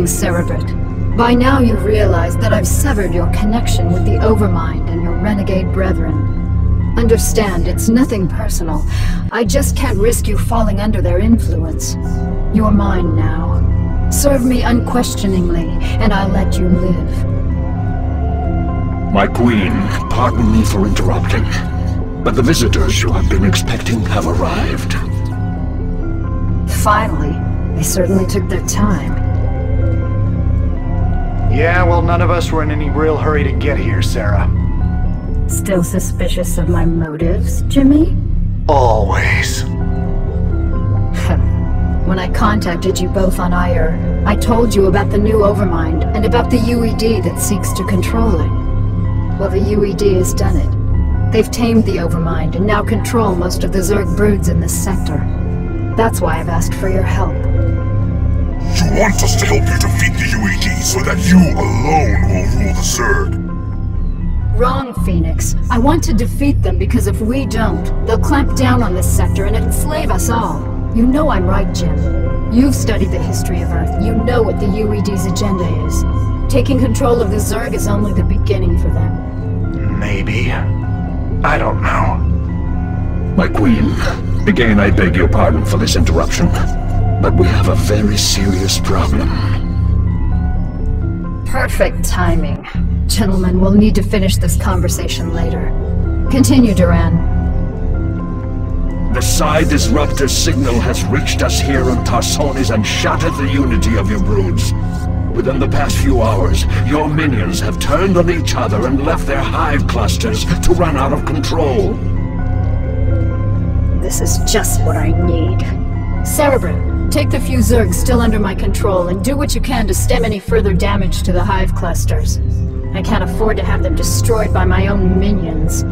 Cerebrit. By now you've realized that I've severed your connection with the Overmind and your renegade brethren. Understand, it's nothing personal. I just can't risk you falling under their influence. You're mine now. Serve me unquestioningly, and I'll let you live. My queen, pardon me for interrupting, but the visitors you have been expecting have arrived. Finally. They certainly took their time. Yeah, well, none of us were in any real hurry to get here, Sarah. Still suspicious of my motives, Jimmy? Always. When I contacted you both on Ire, I told you about the new Overmind and about the UED that seeks to control it. Well, the UED has done it. They've tamed the Overmind and now control most of the Zerg broods in this sector. That's why I've asked for your help. You want us to help you defeat the UED so that you alone will rule the Zerg? Wrong, Phoenix. I want to defeat them because if we don't, they'll clamp down on this sector and enslave us all. You know I'm right, Jim. You've studied the history of Earth. You know what the UED's agenda is. Taking control of the Zerg is only the beginning for them. Maybe. I don't know. My queen, again I beg your pardon for this interruption, but we have a very serious problem. Perfect timing. Gentlemen, we'll need to finish this conversation later. Continue, Duran. The Psi Disruptor signal has reached us here on Tarsonis and shattered the unity of your broods. Within the past few hours, your minions have turned on each other and left their hive clusters to run out of control. This is just what I need. Cerebrit, take the few Zergs still under my control and do what you can to stem any further damage to the hive clusters. I can't afford to have them destroyed by my own minions.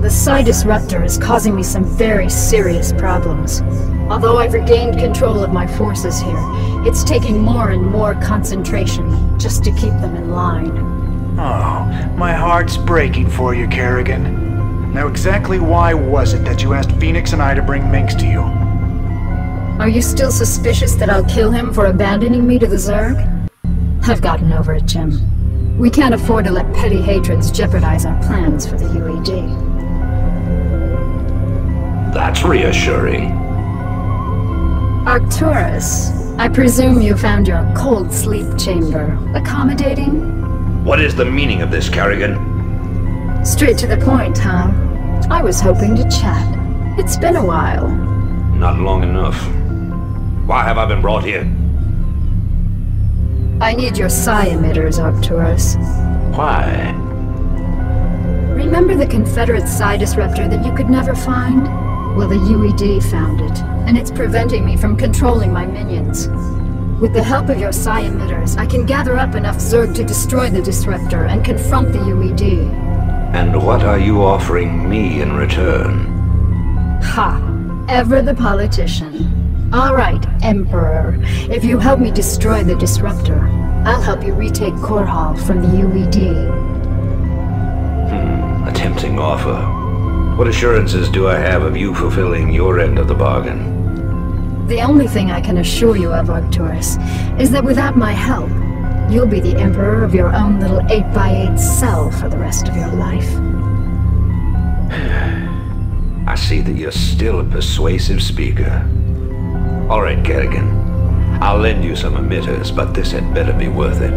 The Psi Disruptor is causing me some very serious problems. Although I've regained control of my forces here, it's taking more and more concentration just to keep them in line. Oh, my heart's breaking for you, Kerrigan. Now exactly why was it that you asked Phoenix and I to bring Minx to you? Are you still suspicious that I'll kill him for abandoning me to the Zerg? I've gotten over it, Jim. We can't afford to let petty hatreds jeopardize our plans for the UED. That's reassuring. Arcturus, I presume you found your cold sleep chamber accommodating? What is the meaning of this, Kerrigan? Straight to the point, huh? I was hoping to chat. It's been a while. Not long enough. Why have I been brought here? I need your psi emitters, Arcturus. Why? Remember the Confederate psi disruptor that you could never find? Well, the UED found it, and it's preventing me from controlling my minions. With the help of your psi emitters, I can gather up enough Zerg to destroy the disruptor and confront the UED. And what are you offering me in return? Ha! Ever the politician. Alright, Emperor. If you help me destroy the Disruptor, I'll help you retake Core Hall from the UED. A tempting offer. What assurances do I have of you fulfilling your end of the bargain? The only thing I can assure you of, Arcturus, is that without my help, you'll be the Emperor of your own little 8x8 cell for the rest of your life. I see that you're still a persuasive speaker. All right, Kerrigan. I'll lend you some emitters, but this had better be worth it.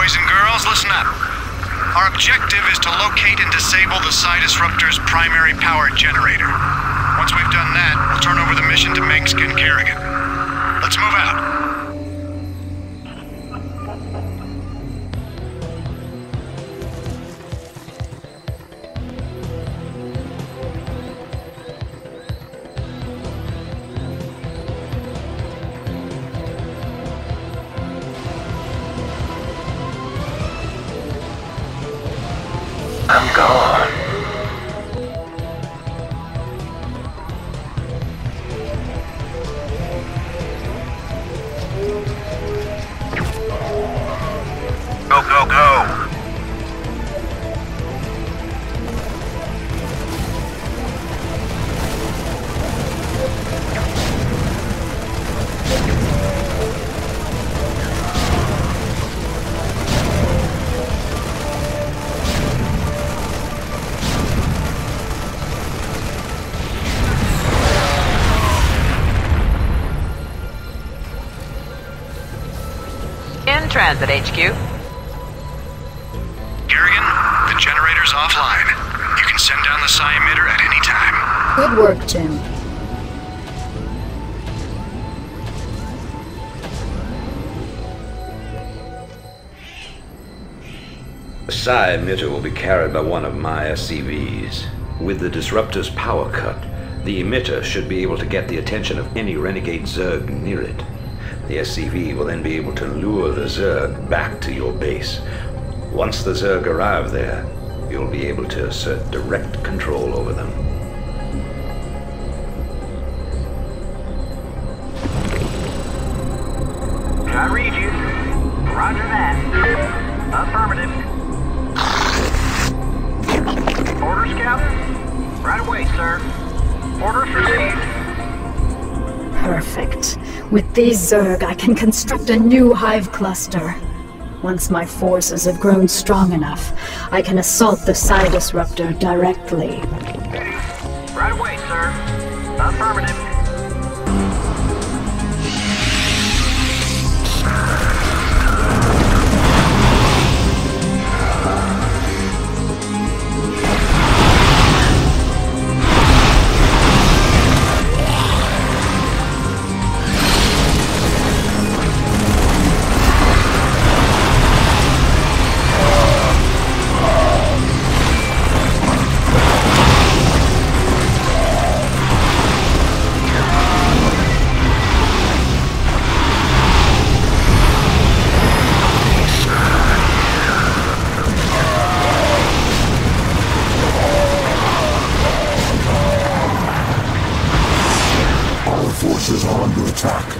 Boys and girls, listen up. Our objective is to locate and disable the Psi Disruptor's primary power generator. Once we've done that, we'll turn over the mission to Mengsk and Kerrigan. Let's move out. I'm gone. Go, go, go! Transit HQ. Kerrigan, the generator's offline. You can send down the Psi emitter at any time. Good work, Jim. The Psi emitter will be carried by one of my SCVs. With the Disruptor's power cut, the emitter should be able to get the attention of any renegade Zerg near it. The SCV will then be able to lure the Zerg back to your base. Once the Zerg arrive there, you'll be able to assert direct control over them. Did I read you? Roger that. Affirmative. Orders, Captain? Right away, sir. Orders received. Perfect. With these Zerg, I can construct a new hive cluster. Once my forces have grown strong enough, I can assault the Psi Disruptor directly. Right away, sir. Affirmative. Forces are under attack.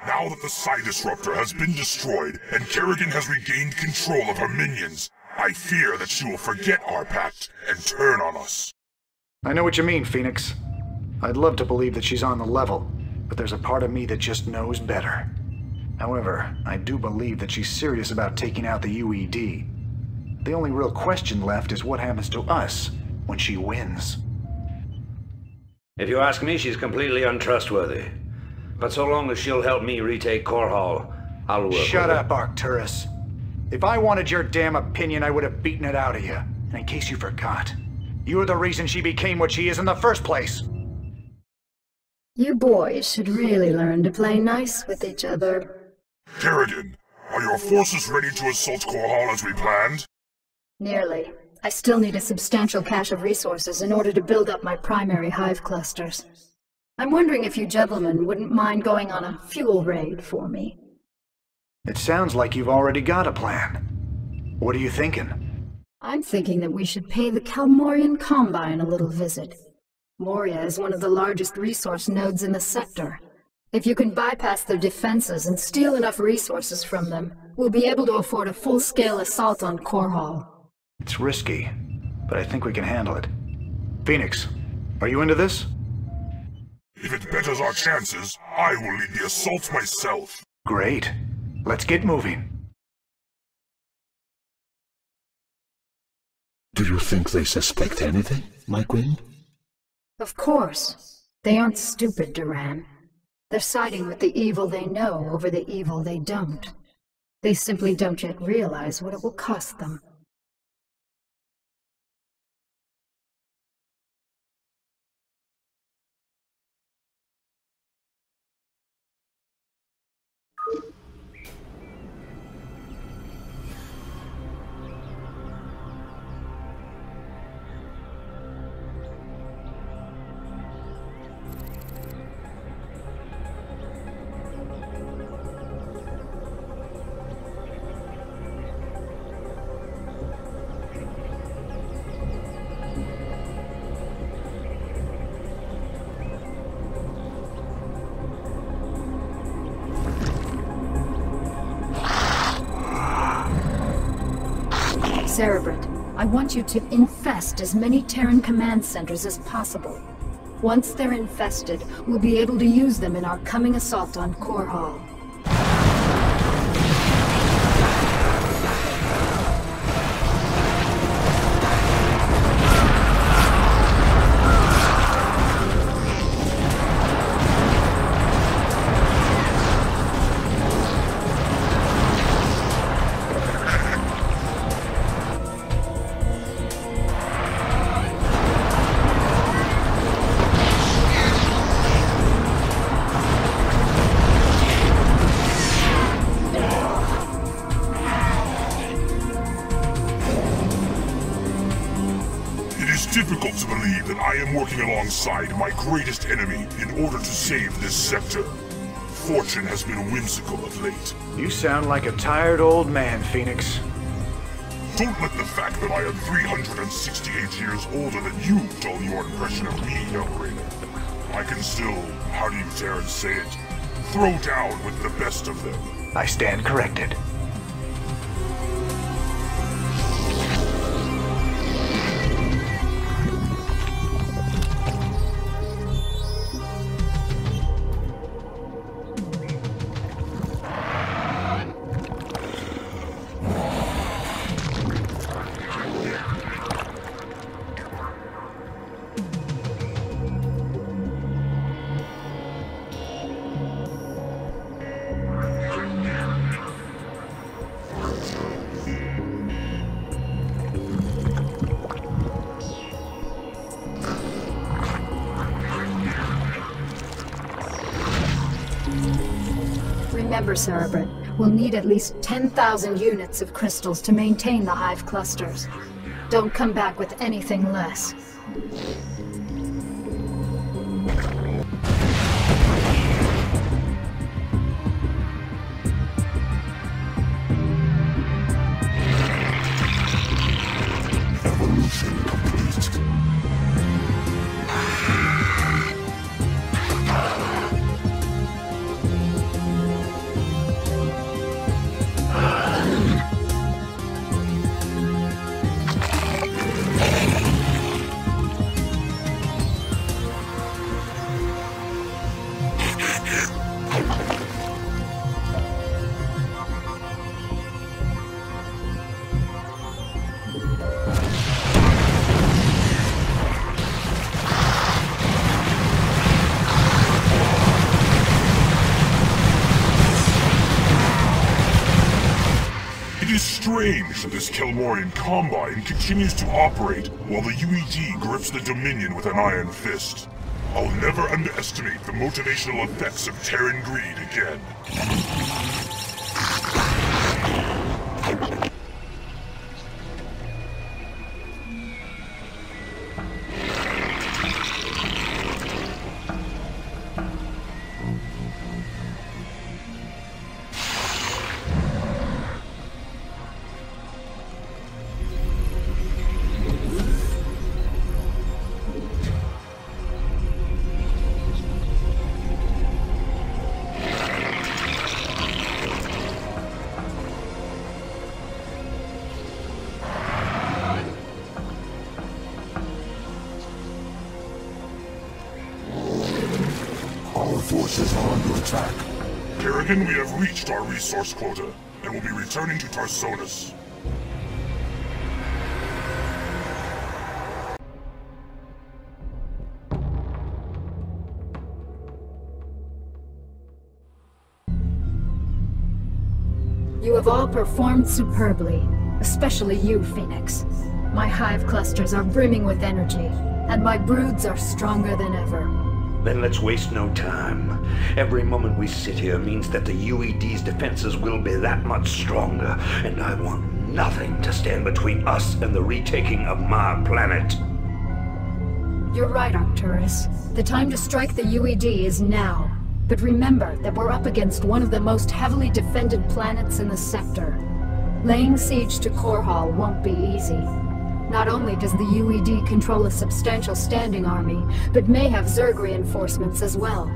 Now that the Psi Disruptor has been destroyed and Kerrigan has regained control of her minions, I fear that she will forget our pact and turn on us. I know what you mean, Phoenix. I'd love to believe that she's on the level. but there's a part of me that just knows better. However, I do believe that she's serious about taking out the UED. The only real question left is what happens to us when she wins. If you ask me, she's completely untrustworthy. But so long as she'll help me retake Core Hall, I'll work with her. Shut up, Arcturus. If I wanted your damn opinion, I would have beaten it out of you. And in case you forgot, you're the reason she became what she is in the first place. You boys should really learn to play nice with each other. Kerrigan, are your forces ready to assault Core Hall as we planned? Nearly. I still need a substantial cache of resources in order to build up my primary hive clusters. I'm wondering if you gentlemen wouldn't mind going on a fuel raid for me. It sounds like you've already got a plan. What are you thinking? I'm thinking that we should pay the Kalmorian Combine a little visit. Moria is one of the largest resource nodes in the sector. If you can bypass their defenses and steal enough resources from them, we'll be able to afford a full-scale assault on Core Hall. It's risky, but I think we can handle it. Phoenix, are you into this? If it betters our chances, I will lead the assault myself. Great. Let's get moving. Do you think they suspect anything, my queen? Of course. They aren't stupid, Duran. They're siding with the evil they know over the evil they don't. They simply don't yet realize what it will cost them. Cerebrate, I want you to infest as many Terran command centers as possible. Once they're infested, we'll be able to use them in our coming assault on Core Hall. Difficult to believe that I am working alongside my greatest enemy in order to save this sector. Fortune has been whimsical of late. You sound like a tired old man, Phoenix. Don't let the fact that I am 368 years older than you dull your impression of me, young Rainer. I can still, how do you dare say it, throw down with the best of them. I stand corrected. Remember, Cerebrate, we'll need at least 10,000 units of crystals to maintain the hive clusters. Don't come back with anything less. Evolution complete. It is strange that this Kelmorian Combine continues to operate while the UED grips the Dominion with an iron fist. I'll never underestimate the motivational effects of Terran greed again. Our forces are under attack. Kerrigan, we have reached our resource quota, and will be returning to Tarsonis. You have all performed superbly, especially you, Phoenix. My hive clusters are brimming with energy, and my broods are stronger than ever. Then let's waste no time. Every moment we sit here means that the UED's defenses will be that much stronger, and I want nothing to stand between us and the retaking of my planet. You're right, Arcturus. The time to strike the UED is now. But remember that we're up against one of the most heavily defended planets in the sector. Laying siege to Core Hall won't be easy. Not only does the UED control a substantial standing army, but may have Zerg reinforcements as well.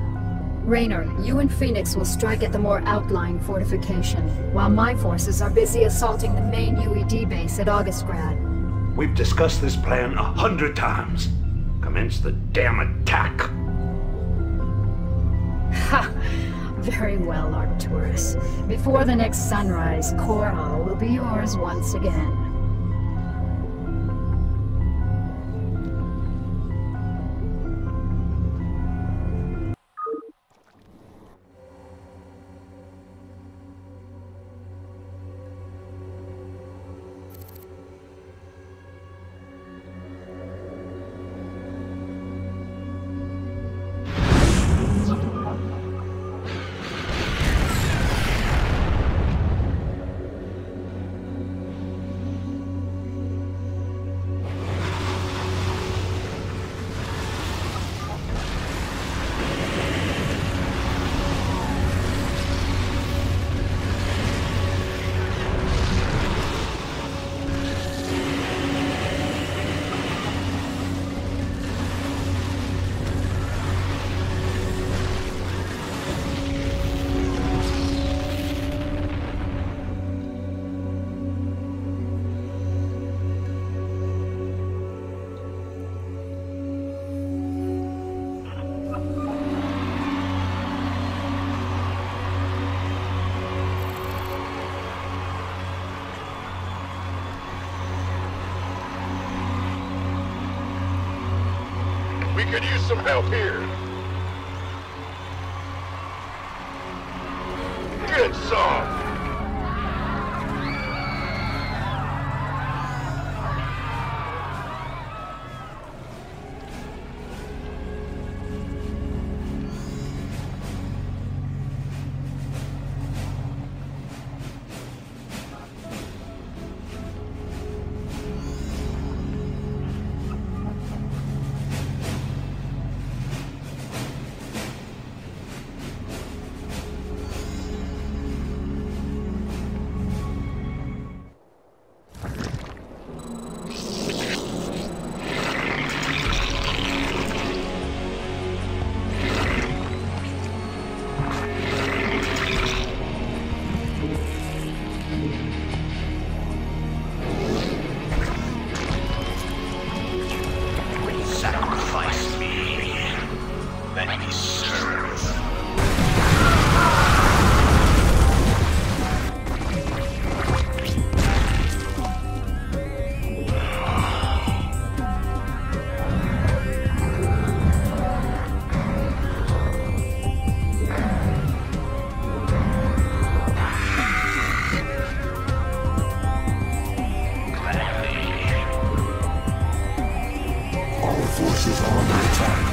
Raynor, you and Phoenix will strike at the more outlying fortification, while my forces are busy assaulting the main UED base at Augustgrad. We've discussed this plan 100 times. Commence the damn attack. Ha! Very well, Arcturus. Before the next sunrise, Core Hall will be yours once again. We could use some help here. Good song. is all my time.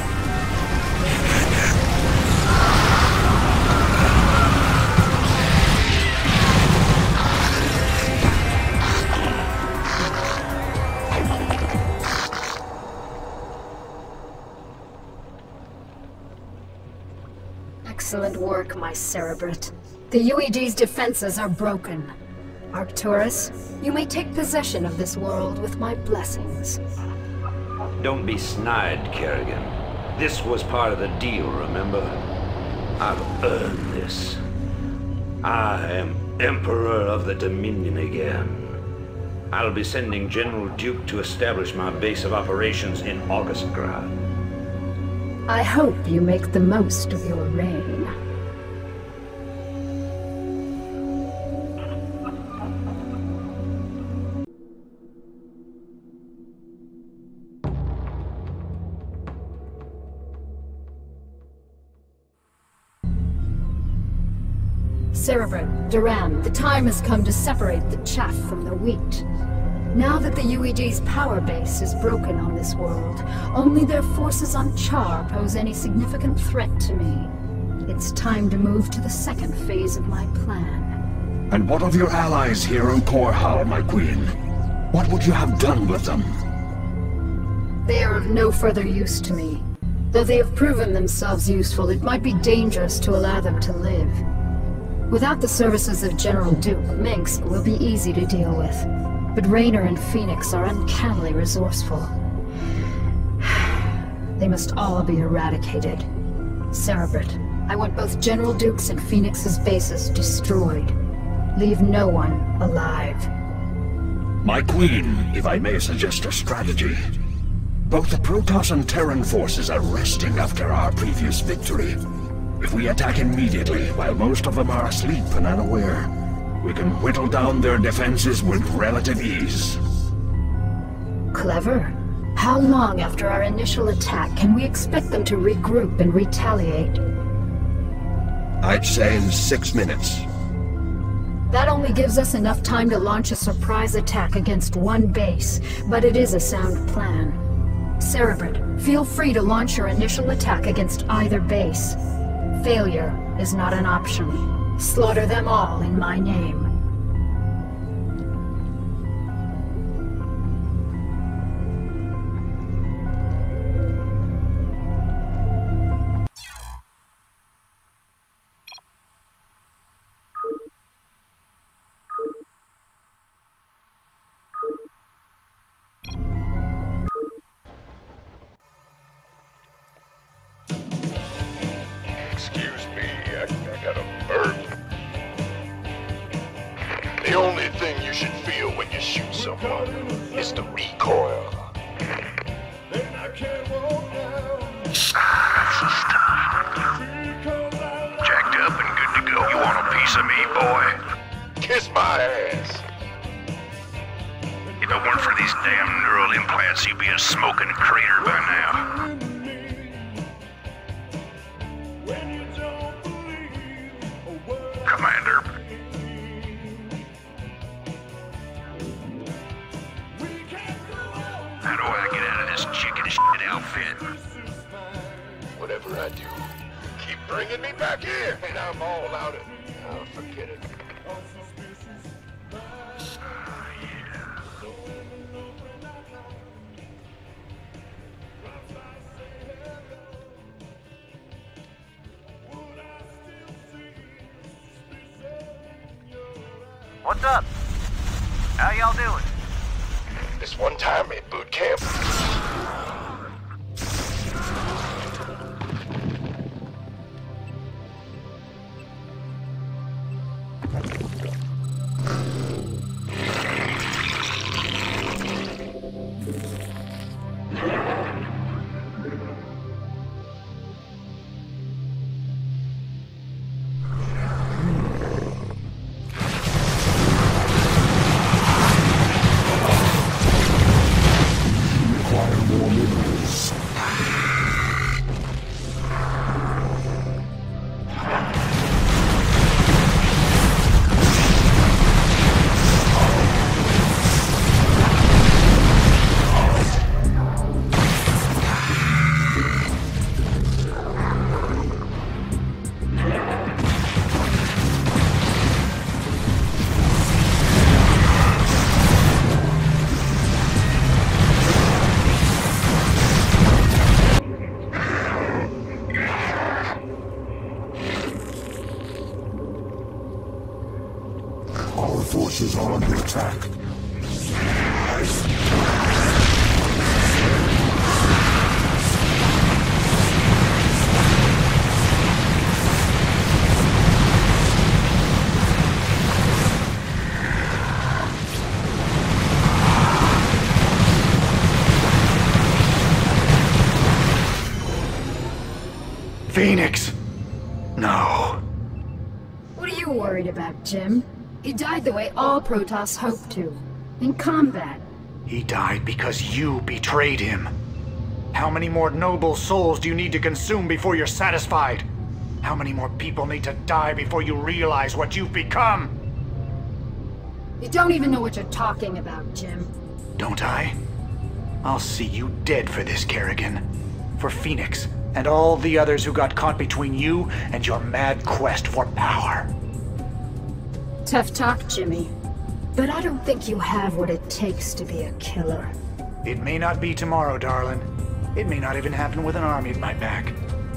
Excellent work, my Cerebrate. The UED's defenses are broken. Arcturus, you may take possession of this world with my blessings. Don't be snide, Kerrigan. This was part of the deal, remember? I've earned this. I am Emperor of the Dominion again. I'll be sending General Duke to establish my base of operations in Augustgrad. I hope you make the most of your reign. Cerebrate, Duran, the time has come to separate the chaff from the wheat. Now that the UED's power base is broken on this world, only their forces on Char pose any significant threat to me. It's time to move to the second phase of my plan. And what of your allies here on Korhal, my queen? What would you have done with them? They are of no further use to me. Though they have proven themselves useful, it might be dangerous to allow them to live. Without the services of General Duke, Minsk will be easy to deal with. But Raynor and Phoenix are uncannily resourceful. They must all be eradicated. Cerebrate, I want both General Duke's and Phoenix's bases destroyed. Leave no one alive. My queen, if I may suggest a strategy. Both the Protoss and Terran forces are resting after our previous victory. If we attack immediately, while most of them are asleep and unaware, we can whittle down their defenses with relative ease. Clever. How long after our initial attack can we expect them to regroup and retaliate? I'd say in 6 minutes. That only gives us enough time to launch a surprise attack against one base, but it is a sound plan. Cerebrate, feel free to launch your initial attack against either base. Failure is not an option. Slaughter them all in my name. Excuse me, I got a burp. The only thing you should feel when you shoot someone is the recoil. Jacked up and good to go. You want a piece of me, boy? Kiss my ass. If it weren't for these damn neural implants, you'd be a smoking crater by now. Commander. How do I get out of this chicken shit outfit? Whatever I do, keep bringing me back here, and I'm all out of it. Oh, forget it. What's up? How y'all doing? This one time at boot camp. Require more forces are under attack. Phoenix! No. What are you worried about, Jim? He died the way all Protoss hope to. In combat. He died because you betrayed him. How many more noble souls do you need to consume before you're satisfied? How many more people need to die before you realize what you've become? You don't even know what you're talking about, Jim. Don't I? I'll see you dead for this, Kerrigan. For Phoenix, and all the others who got caught between you and your mad quest for power. Tough talk, Jimmy. But I don't think you have what it takes to be a killer. It may not be tomorrow, darling. It may not even happen with an army at my back.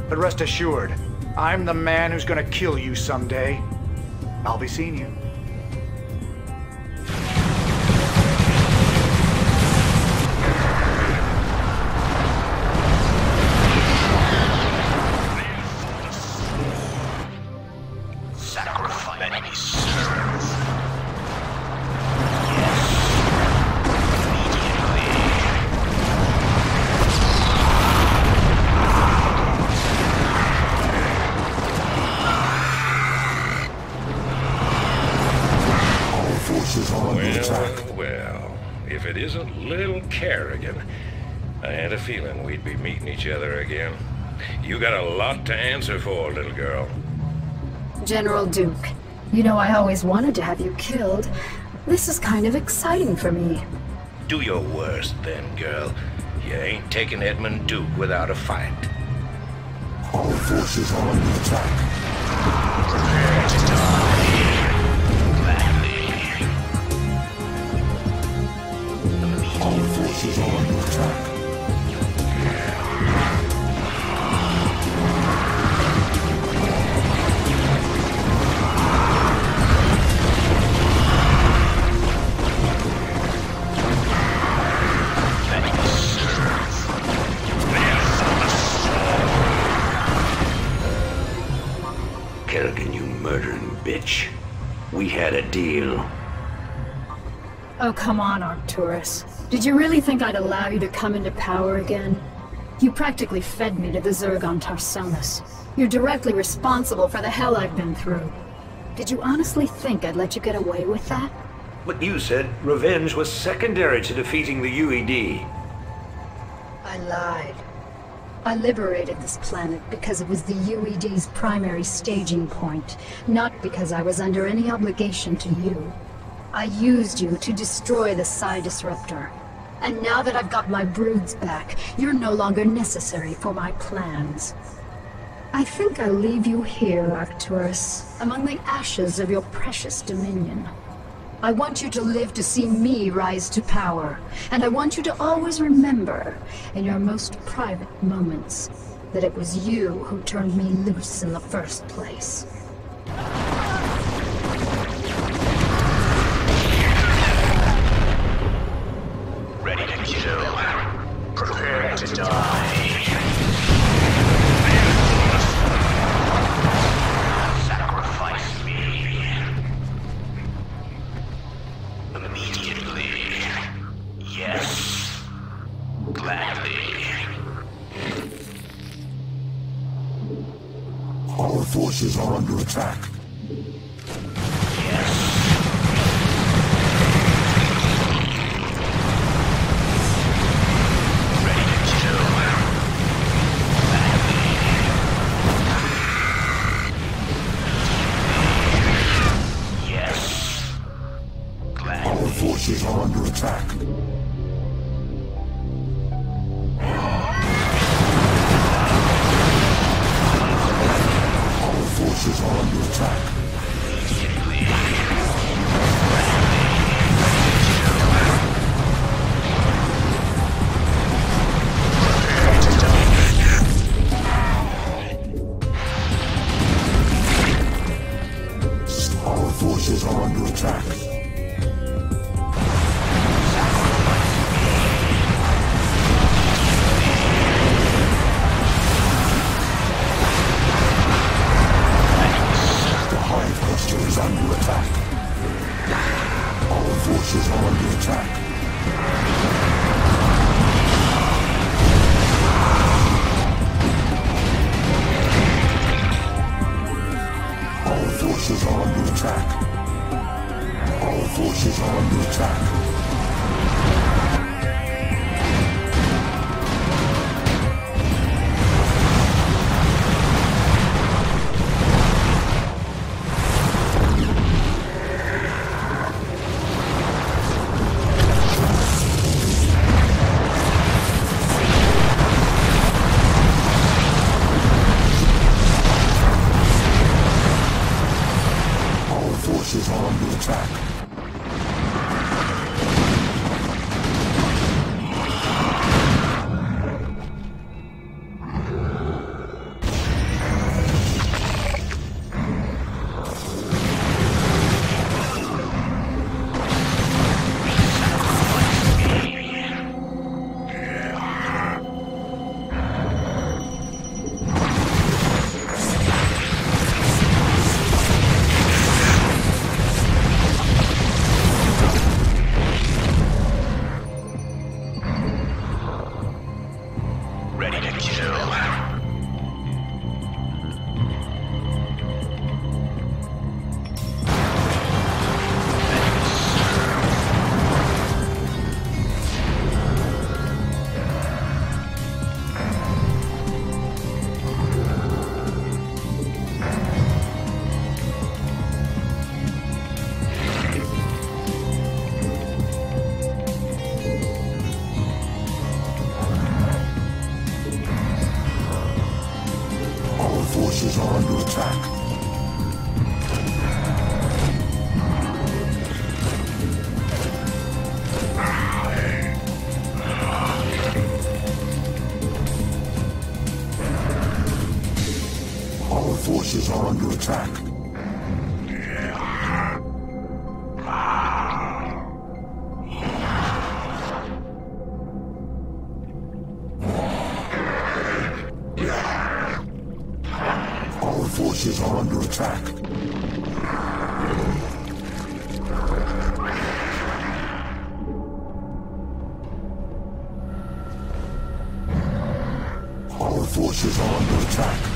But rest assured, I'm the man who's gonna kill you someday. I'll be seeing you. Well, if it isn't little Kerrigan, I had a feeling we'd be meeting each other again. You got a lot to answer for, little girl. General Duke, you know I always wanted to have you killed. This is kind of exciting for me. Do your worst then, girl. You ain't taking Edmund Duke without a fight. Our forces are under attack. Prepare to die. Our forces are under attack. Kerrigan, you murdering bitch. We had a deal. Oh, come on, Arcturus. Did you really think I'd allow you to come into power again? You practically fed me to the Zerg on Tarsonis. You're directly responsible for the hell I've been through. Did you honestly think I'd let you get away with that? But you said revenge was secondary to defeating the UED. I lied. I liberated this planet because it was the UED's primary staging point, not because I was under any obligation to you. I used you to destroy the Psi Disruptor. And now that I've got my broods back, you're no longer necessary for my plans. I think I'll leave you here, Arcturus, among the ashes of your precious dominion. I want you to live to see me rise to power, and I want you to always remember, in your most private moments, that it was you who turned me loose in the first place. Ready to kill. Prepare to die. Sacrifice me. Immediately. Yes. Gladly. Our forces are under attack. Forces are under attack. Our forces are under attack. Our forces are under attack. forces are under attack. Our forces are under attack. Our forces are under attack. Forces are under attack. Forces are under attack. Our forces are under attack. Our forces are under attack. Our forces are under attack.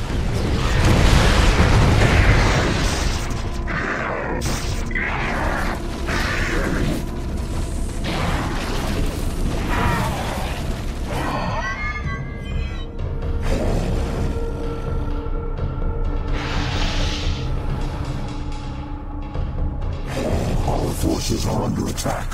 Forces are under attack.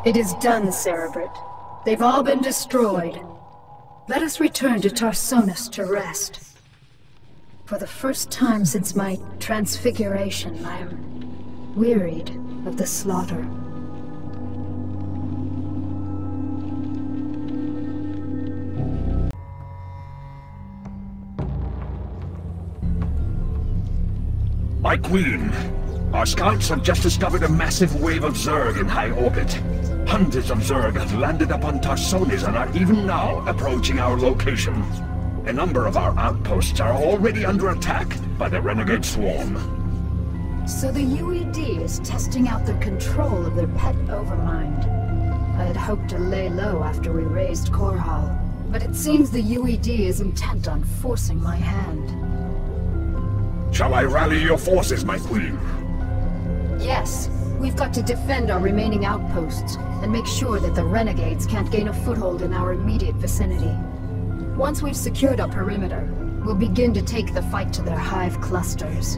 It is done, Cerebrit. They've all been destroyed. Let us return to Tarsonis to rest. For the first time since my transfiguration, I am wearied of the slaughter. My queen, our scouts have just discovered a massive wave of Zerg in high orbit. Hundreds of Zerg have landed upon Tarsonis and are even now approaching our location. A number of our outposts are already under attack by the renegade swarm. So the UED is testing out their control of their pet Overmind. I had hoped to lay low after we raised Korhal, but it seems the UED is intent on forcing my hand. Shall I rally your forces, my queen? Yes. We've got to defend our remaining outposts and make sure that the renegades can't gain a foothold in our immediate vicinity. Once we've secured our perimeter, we'll begin to take the fight to their hive clusters.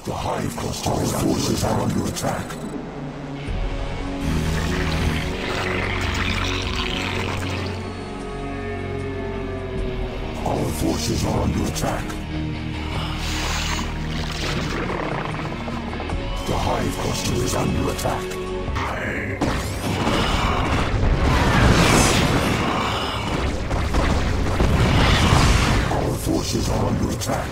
The Hive Cluster's forces are under attack. Our forces are under attack. The Hive Cluster is under attack. Our forces are under attack.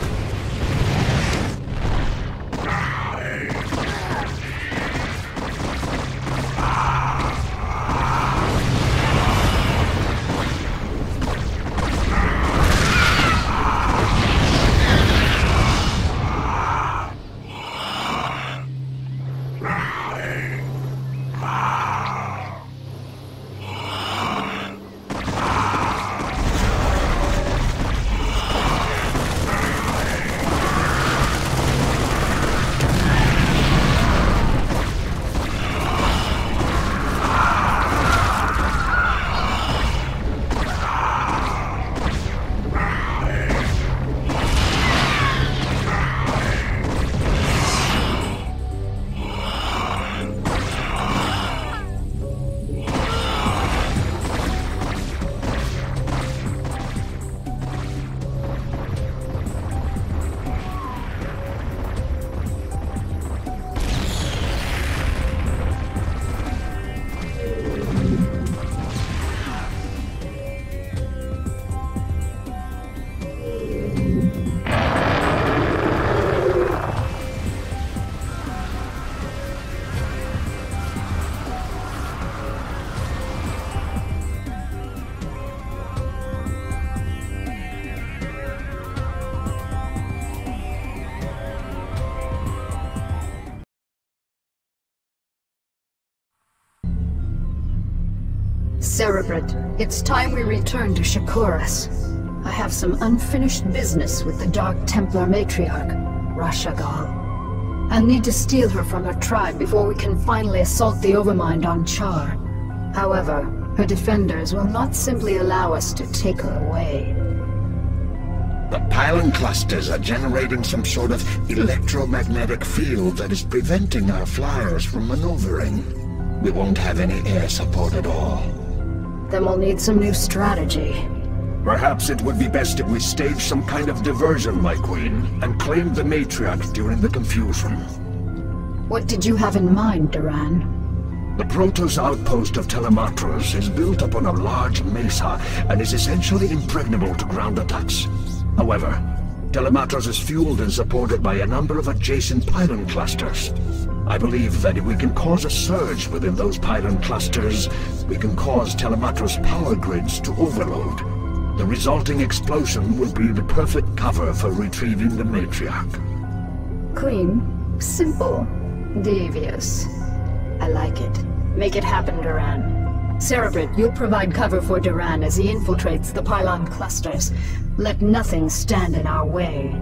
Cerebrate, it's time we return to Shakuras. I have some unfinished business with the Dark Templar matriarch, Rashagal. I'll need to steal her from her tribe before we can finally assault the Overmind on Char. However, her defenders will not simply allow us to take her away. The pylon clusters are generating some sort of electromagnetic field that is preventing our flyers from maneuvering. We won't have any air support at all. Then we'll need some new strategy. Perhaps it would be best if we stage some kind of diversion, my queen, and claim the matriarch during the confusion. What did you have in mind, Duran? The Protoss outpost of Telematros is built upon a large mesa and is essentially impregnable to ground attacks. However, Telematros is fueled and supported by a number of adjacent pylon clusters. I believe that if we can cause a surge within those pylon clusters, we can cause Telematros power grids to overload. The resulting explosion will be the perfect cover for retrieving the matriarch. Queen, simple, devious. I like it. Make it happen, Duran. Cerebrate, you'll provide cover for Duran as he infiltrates the pylon clusters. Let nothing stand in our way.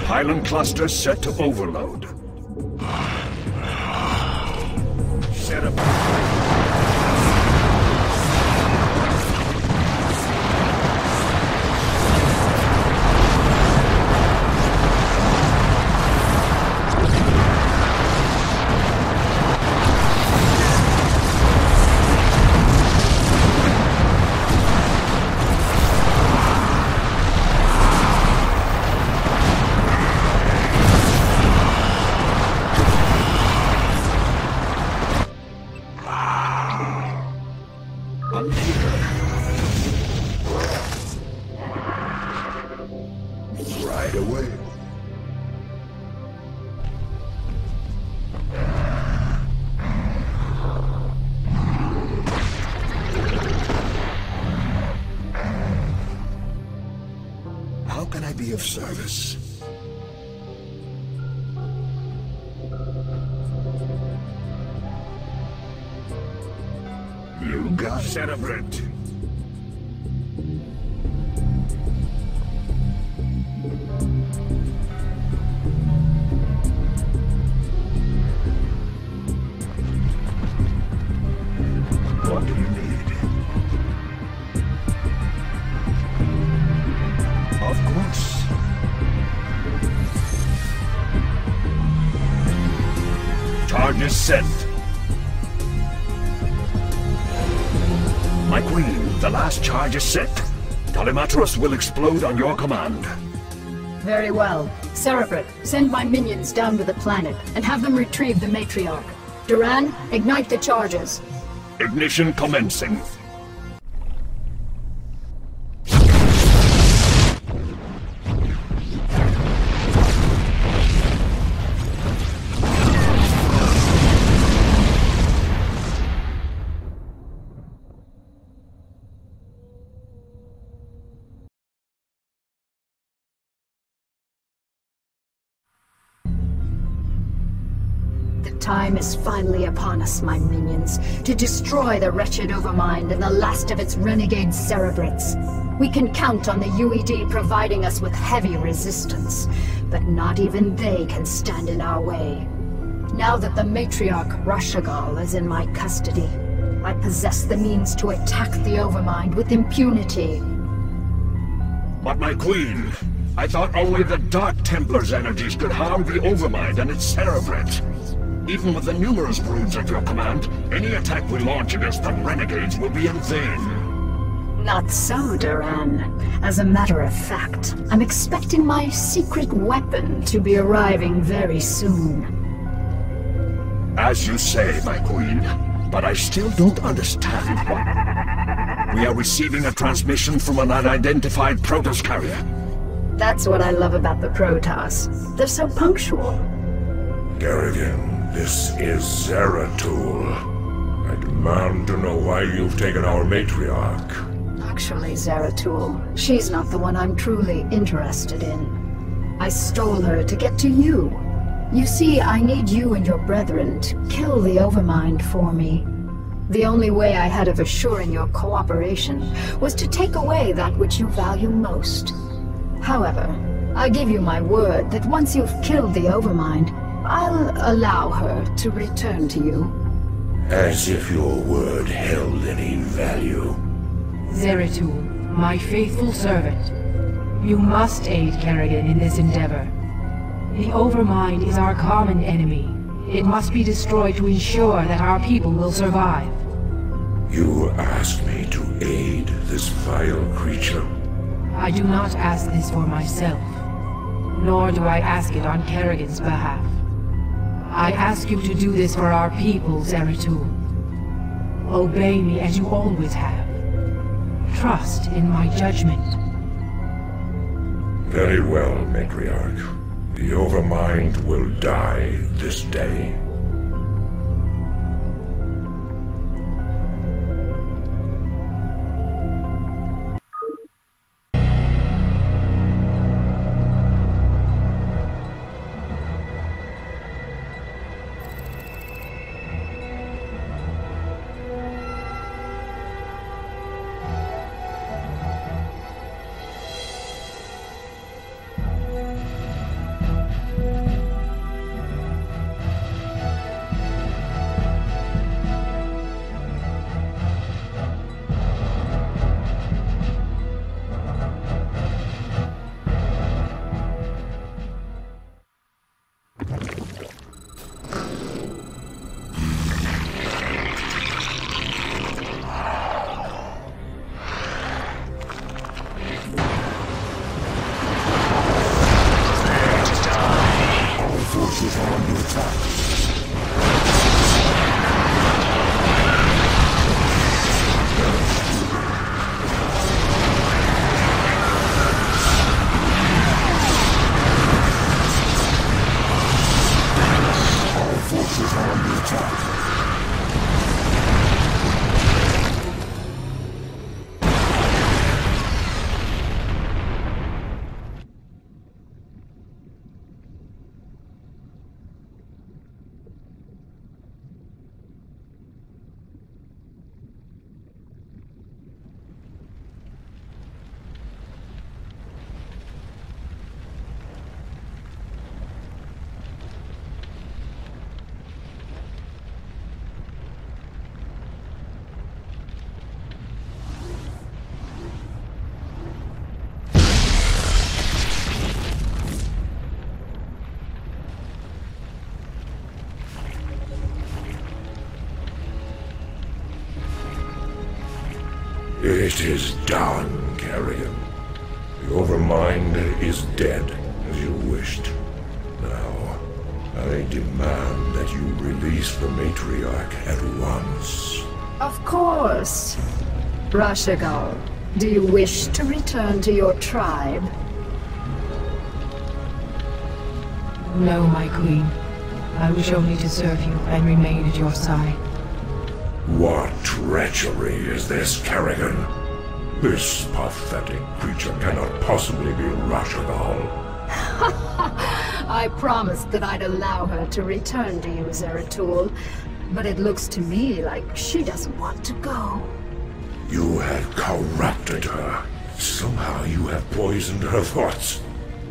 Pylon cluster set to overload. Set up. right away. How can I be of service? You got Cerebrate. What do you need? Of course. Charges sent. My queen, the last charge is set. Telematros will explode on your command. Very well. Cerebrate, send my minions down to the planet and have them retrieve the matriarch. Duran, ignite the charges. Ignition commencing. Time is finally upon us, my minions, to destroy the wretched Overmind and the last of its renegade Cerebrates. We can count on the UED providing us with heavy resistance, but not even they can stand in our way. Now that the matriarch Rashagal is in my custody, I possess the means to attack the Overmind with impunity. But my queen, I thought only the Dark Templar's energies could harm the Overmind and its Cerebrate. Even with the numerous broods at your command, any attack we launch against the renegades will be in vain. Not so, Duran. As a matter of fact, I'm expecting my secret weapon to be arriving very soon. As you say, my queen, but I still don't understand what... We are receiving a transmission from an unidentified Protoss carrier. That's what I love about the Protoss. They're so punctual. Kerrigan, this is Zeratul. I demand to know why you've taken our matriarch. Actually, Zeratul, she's not the one I'm truly interested in. I stole her to get to you. You see, I need you and your brethren to kill the Overmind for me. The only way I had of assuring your cooperation was to take away that which you value most. However, I give you my word that once you've killed the Overmind, I'll allow her to return to you. As if your word held any value. Zeratul, my faithful servant, you must aid Kerrigan in this endeavor. The Overmind is our common enemy. It must be destroyed to ensure that our people will survive. You asked me to aid this vile creature? I do not ask this for myself, nor do I ask it on Kerrigan's behalf. I ask you to do this for our people, Zeratul. Obey me as you always have. Trust in my judgment. Very well, Matriarch. The Overmind will die this day. It is done, Carrion. The Overmind is dead, as you wished. Now, I demand that you release the Matriarch at once. Of course. Rashagal, do you wish to return to your tribe? No, my queen. I wish only to serve you and remain at your side. What treachery is this, Kerrigan? This pathetic creature cannot possibly be Rashagal. I promised that I'd allow her to return to you, Zeratul, but it looks to me like she doesn't want to go. You have corrupted her. Somehow you have poisoned her thoughts.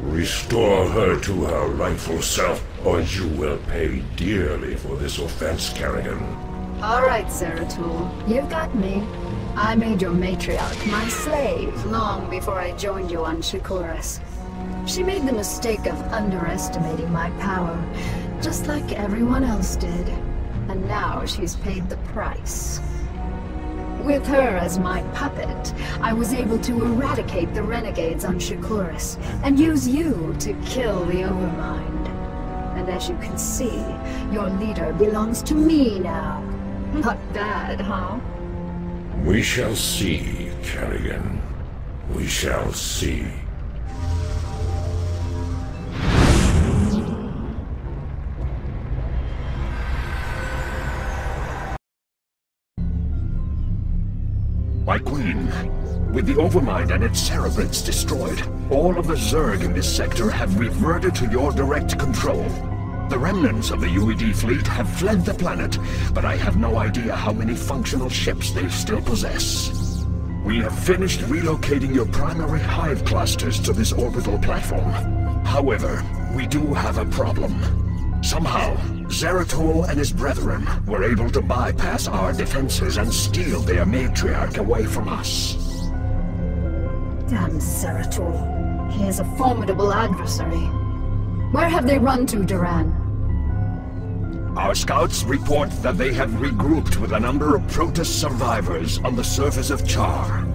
Restore her to her rightful self, or you will pay dearly for this offense, Kerrigan. All right, Zeratul, you've got me. I made your matriarch my slave long before I joined you on Shakuras. She made the mistake of underestimating my power, just like everyone else did. And now she's paid the price. With her as my puppet, I was able to eradicate the renegades on Shakuras, and use you to kill the Overmind. And as you can see, your leader belongs to me now. Not bad, huh? We shall see, Kerrigan. We shall see. My queen, with the Overmind and its cerebrates destroyed, all of the Zerg in this sector have reverted to your direct control. The remnants of the UED fleet have fled the planet, but I have no idea how many functional ships they still possess. We have finished relocating your primary hive clusters to this orbital platform. However, we do have a problem. Somehow, Zeratul and his brethren were able to bypass our defenses and steal their matriarch away from us. Damn Zeratul. He is a formidable adversary. Where have they run to, Duran? Our scouts report that they have regrouped with a number of Protist survivors on the surface of Char.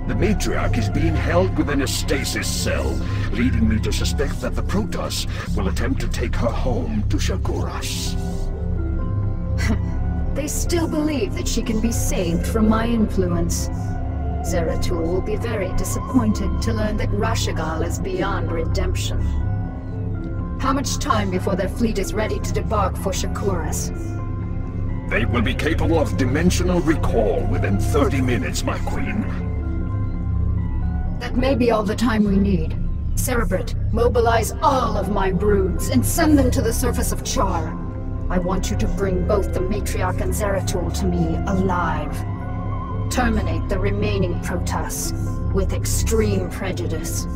The matriarch is being held within a stasis cell, leading me to suspect that the Protoss will attempt to take her home to Shakuras. They still believe that she can be saved from my influence. Zeratul will be very disappointed to learn that Rashagal is beyond redemption. How much time before their fleet is ready to debark for Shakuras? They will be capable of dimensional recall within 30 minutes, my queen. That may be all the time we need. Cerebrate, mobilize all of my broods and send them to the surface of Char. I want you to bring both the Matriarch and Zeratul to me alive. Terminate the remaining Protoss with extreme prejudice.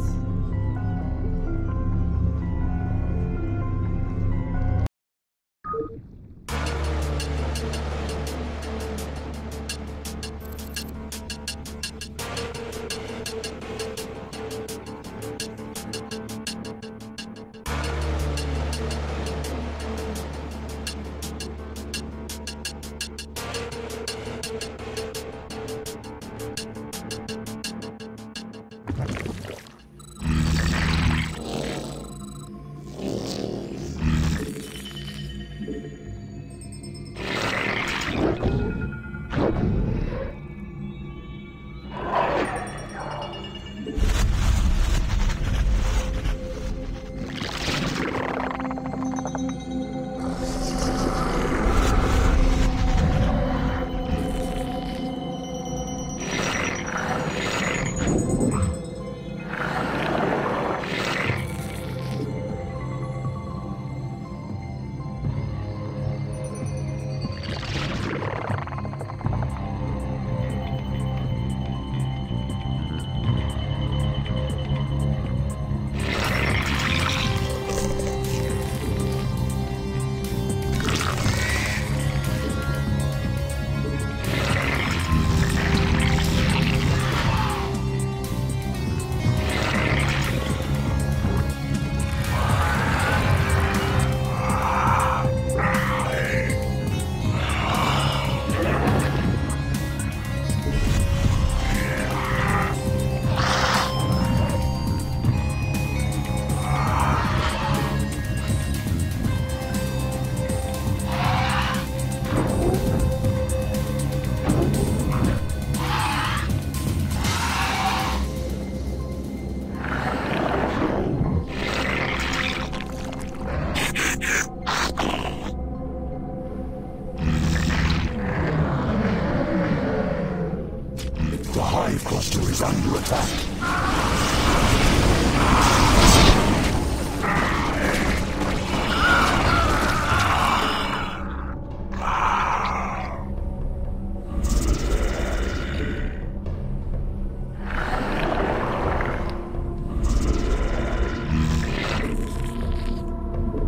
attack.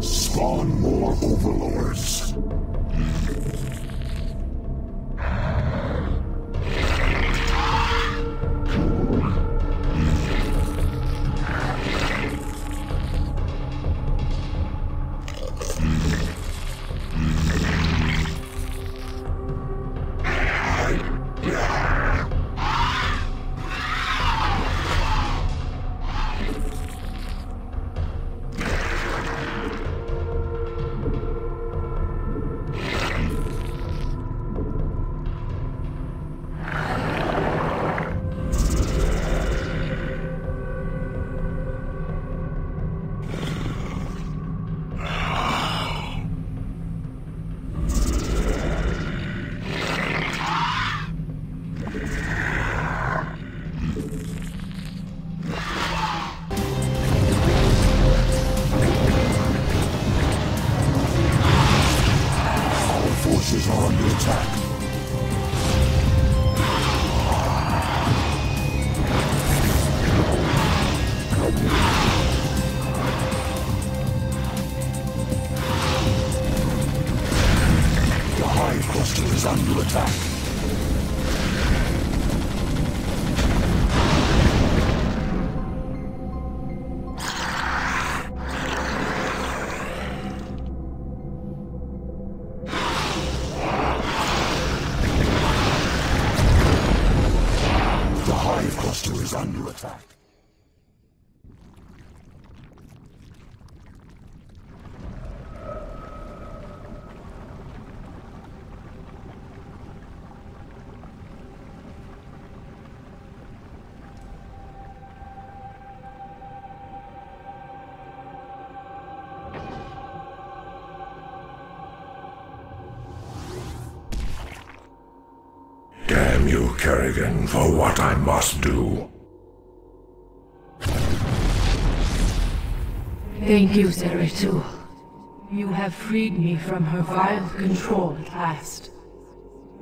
Spawn more overlords. Forces are under attack. The Hive Cluster is under attack. Is under attack. Damn you, Kerrigan, for what I must do. Thank you, Zeratul. You have freed me from her vile control at last.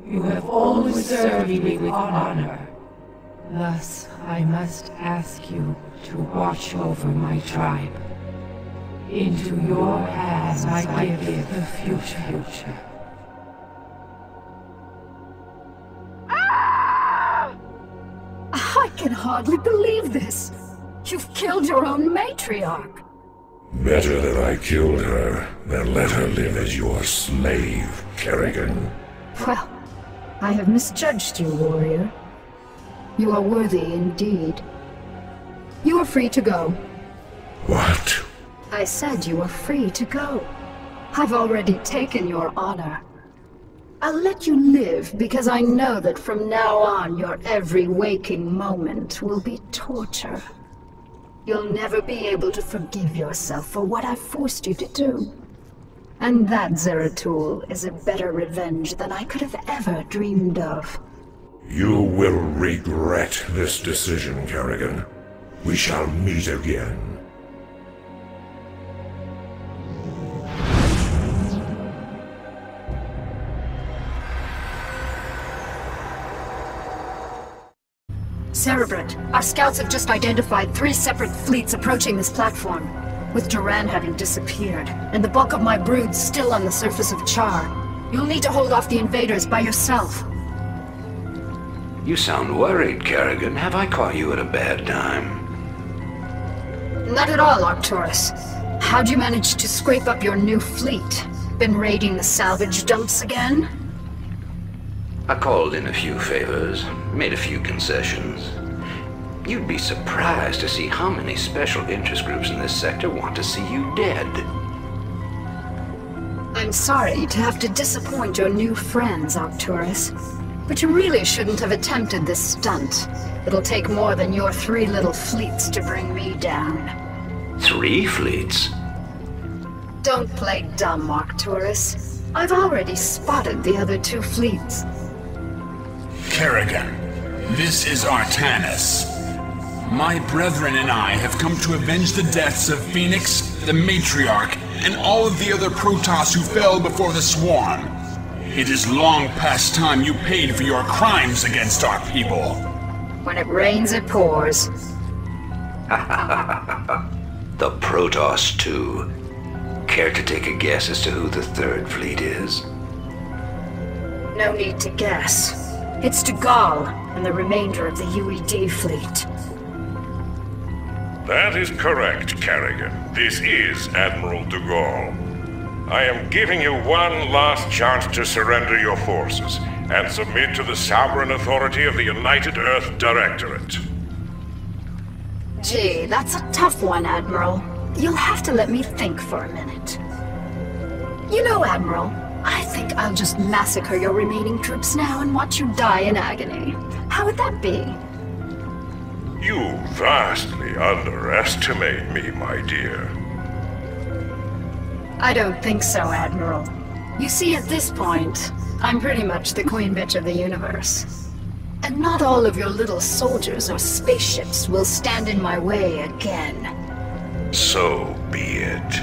You have always served me with honor. Thus, I must ask you to watch over my tribe. Into your hands I give the future. I can hardly believe this. You've killed your own matriarch. Better that I killed her than let her live as your slave, Kerrigan. Well, I have misjudged you, warrior. You are worthy indeed. You are free to go. What? I said you are free to go. I've already taken your honor. I'll let you live because I know that from now on your every waking moment will be torture. You'll never be able to forgive yourself for what I've forced you to do. And that, Zeratul, is a better revenge than I could have ever dreamed of. You will regret this decision, Kerrigan. We shall meet again. Cerebrate, our scouts have just identified 3 separate fleets approaching this platform, with Duran having disappeared, and the bulk of my brood still on the surface of Char. You'll need to hold off the invaders by yourself. You sound worried, Kerrigan. Have I caught you at a bad time? Not at all, Arcturus. How'd you manage to scrape up your new fleet? Been raiding the salvage dumps again? I called in a few favors, made a few concessions. You'd be surprised to see how many special interest groups in this sector want to see you dead. I'm sorry to have to disappoint your new friends, Arcturus. But you really shouldn't have attempted this stunt. It'll take more than your 3 little fleets to bring me down. 3 fleets? Don't play dumb, Arcturus. I've already spotted the other 2 fleets. Kerrigan, this is Artanis. My brethren and I have come to avenge the deaths of Phoenix, the Matriarch, and all of the other Protoss who fell before the Swarm. It is long past time you paid for your crimes against our people. When it rains, it pours. The Protoss, too. Care to take a guess as to who the Third Fleet is? No need to guess. It's Dugall and the remainder of the UED fleet. That is correct, Kerrigan. This is Admiral Dugall. I am giving you one last chance to surrender your forces and submit to the sovereign authority of the United Earth Directorate. Gee, that's a tough one, Admiral. You'll have to let me think for a minute. You know, Admiral, I think I'll just massacre your remaining troops now and watch you die in agony. How would that be? You vastly underestimate me, my dear. I don't think so, Admiral. You see, at this point, I'm pretty much the queen bitch of the universe. And not all of your little soldiers or spaceships will stand in my way again. So be it.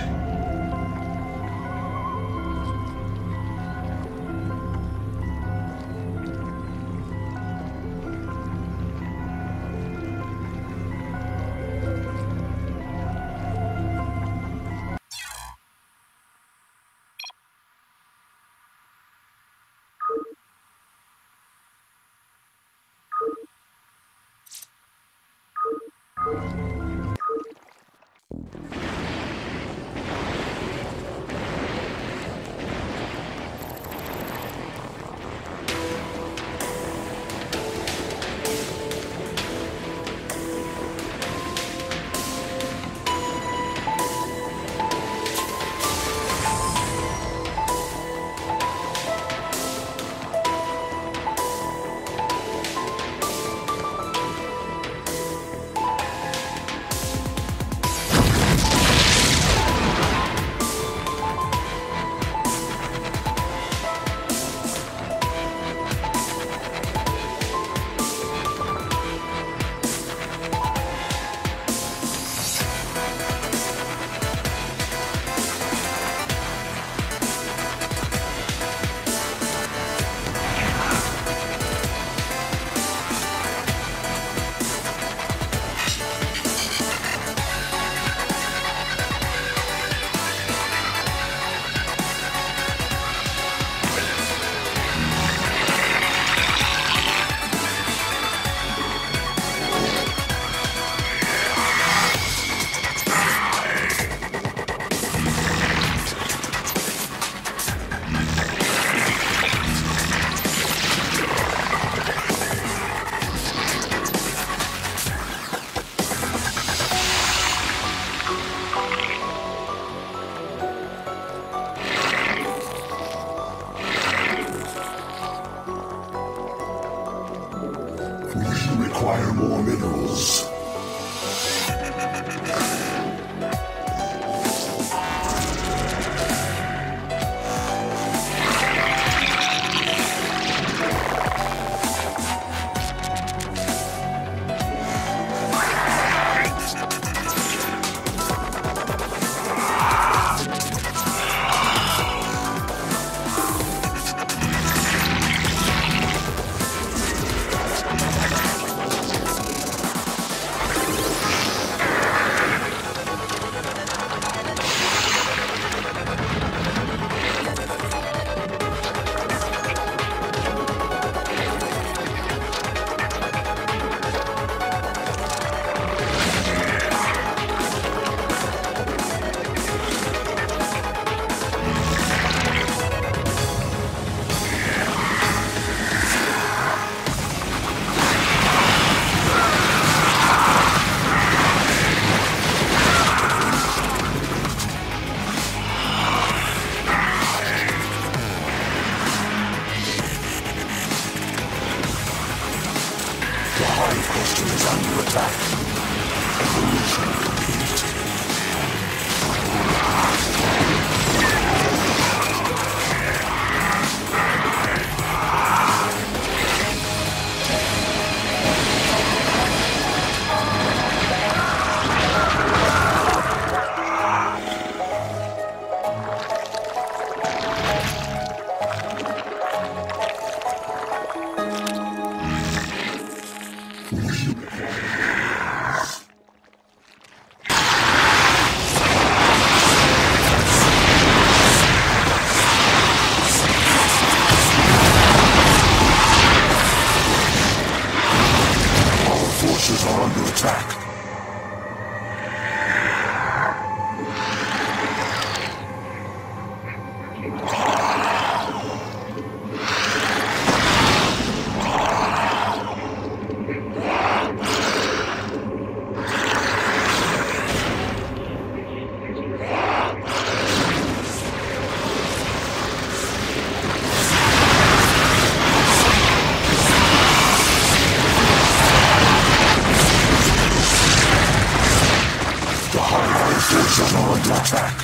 forces are under attack.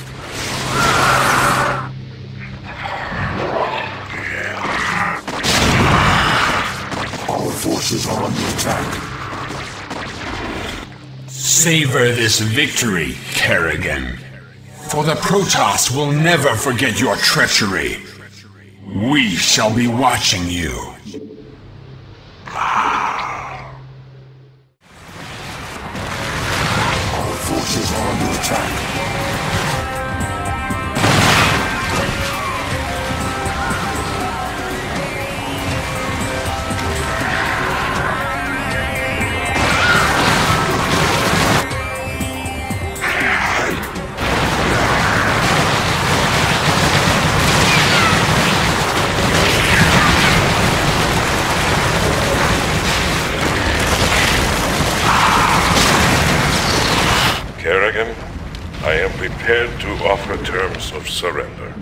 Our forces are under attack. Savor this victory, Kerrigan. For the Protoss will never forget your treachery. We shall be watching you. Our forces are under attack. Kerrigan, I am prepared to offer terms of surrender.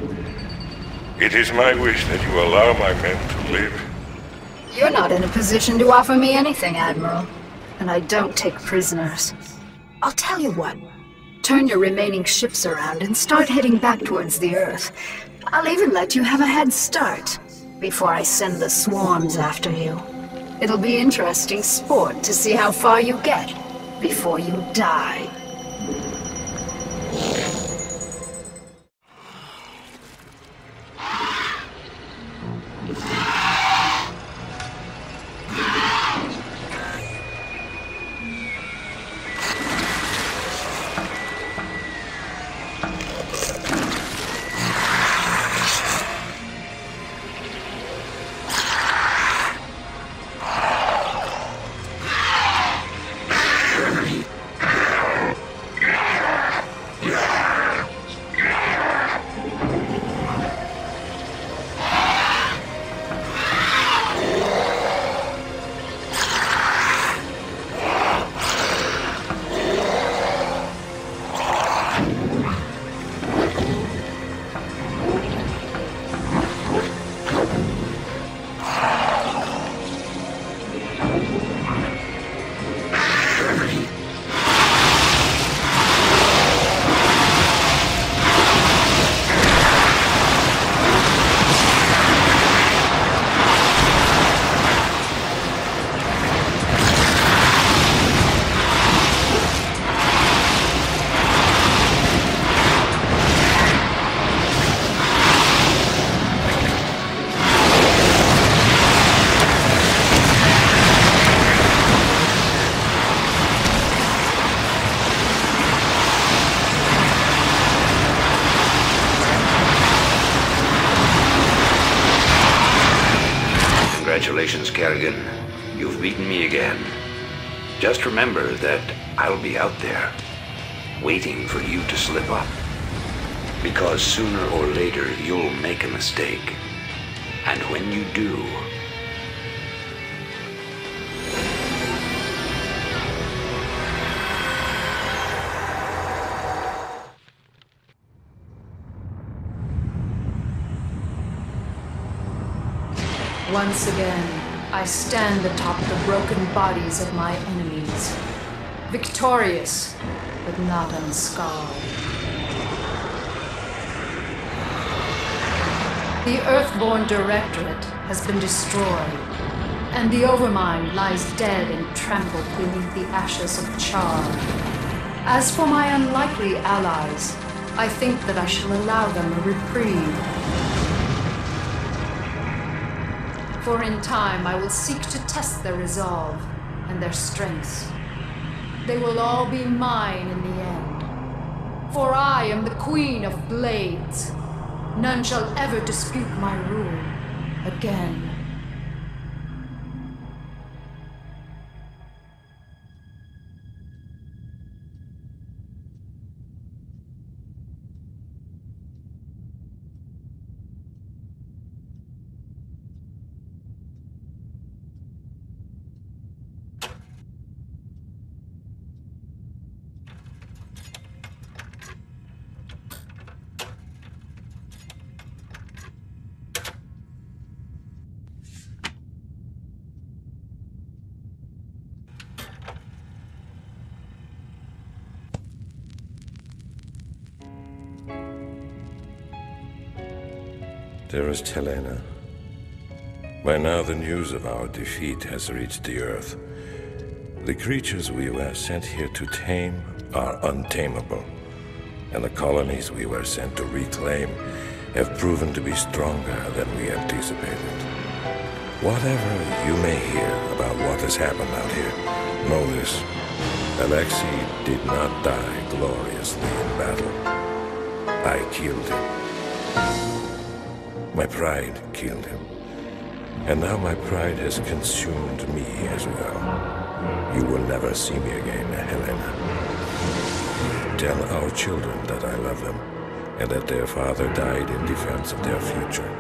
It is my wish that you allow my men to live. You're not in a position to offer me anything, Admiral. And I don't take prisoners. I'll tell you what. Turn your remaining ships around and start heading back towards the Earth. I'll even let you have a head start before I send the swarms after you. It'll be interesting sport to see how far you get before you die. Congratulations, Kerrigan. You've beaten me again. Just remember that I'll be out there, waiting for you to slip up. Because sooner or later, you'll make a mistake. And when you do, Once again, I stand atop the broken bodies of my enemies, victorious, but not unscarred. The Earthborn Directorate has been destroyed, and the Overmind lies dead and trampled beneath the ashes of Char. As for my unlikely allies, I think that I shall allow them a reprieve. For in time I will seek to test their resolve and their strengths. They will all be mine in the end. For I am the Queen of Blades. None shall ever dispute my rule again. Dearest Helena, by now the news of our defeat has reached the Earth. The creatures we were sent here to tame are untamable, and the colonies we were sent to reclaim have proven to be stronger than we anticipated. Whatever you may hear about what has happened out here, know this. Alexei did not die gloriously in battle. I killed him. My pride killed him. And now my pride has consumed me as well. You will never see me again, Helena. Tell our children that I love them, and that their father died in defense of their future.